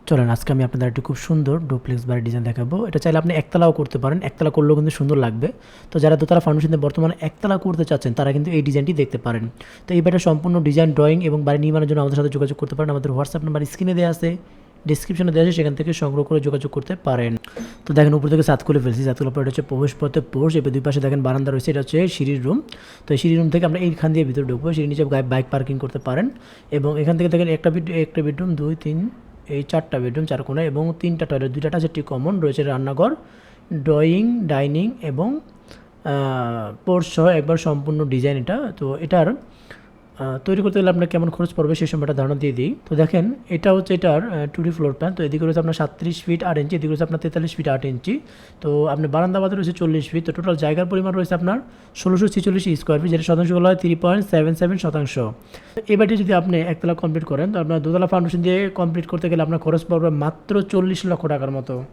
চলেন আজকে আমি আপনাদের একটি খুব সুন্দর ডুপ্লেক্স বাড়ির ডিজাইন দেখাবো। এটা চাইলে আপনি একতলাও করতে পারেন, একতলা করলেও কিন্তু সুন্দর লাগবে। তো যারা দোতলা ফাউন্ডেশনে বর্তমানে একতলা করতে চাচ্ছেন তারা কিন্তু এই ডিজাইনটি দেখতে পারেন। তো এই বাড়ির সম্পূর্ণ ডিজাইন, ড্রয়িং এবং বাড়ি নির্মাণের জন্য আমাদের সাথে যোগাযোগ করতে পারেন। আমাদের হোয়াটসঅ্যাপ নাম্বার স্ক্রিনে দেওয়া আছে, ডিসক্রিপশনে দেওয়া আছে, সেখান থেকে সংগ্রহ করে যোগাযোগ করতে পারেন। তো দেখেন উপর থেকে ছাদ খুলে ফেলছি, ছাদ খুলে পরে এটা হচ্ছে প্রবেশ পথে পোর্চ, এবার দুই পাশে দেখেন বারান্দা রয়েছে, এটা হচ্ছে সিঁড়ির রুম। তো এই সিঁড়ির রুম থেকে আমরা এইখান দিয়ে ভিতরে ঢুকবো, সিঁড়ির নিচে বাইক পার্কিং করতে পারেন। এবং এখান থেকে দেখেন একটা বেডরুম, দুই তিন, এই চারটা বেডরুম, চার কোণা এবং তিনটা টয়লেট, দুইটা সেটি কমন রয়েছে, রান্নাঘর, ড্রয়িং, ডাইনিং এবং পোর্চ সহ একবার সম্পূর্ণ ডিজাইন এটা। তো এটার তৈরি করতে গেলে আপনার কেমন খরচ পড়বে সেই সময়টা ধারণা দিয়ে দিই। তো দেখেন এটা হচ্ছে এটার 2D ফ্লোর প্ল্যান। তো এদিকে রয়েছে আপনার 37 ফিট 8 ইঞ্চি, এদিকে রয়েছে আপনার 43 ফিট 8 ইঞ্চি। তো আপনার বারান্দা বাদে রয়েছে 40 ফিট। তো টোটাল জায়গার পরিমাণ রয়েছে আপনার 1646 স্কোয়ার ফিট, যেটা শতাংশ বলা হয় 3.77%। এবারটি যদি আপনি একতলা কমপ্লিট করেন, তো আপনার দোতলা ফাউন্ডেশন দিয়ে কমপ্লিট করতে গেলে আপনার খরচ পড়বে মাত্র 40 লক্ষ টাকার মতো।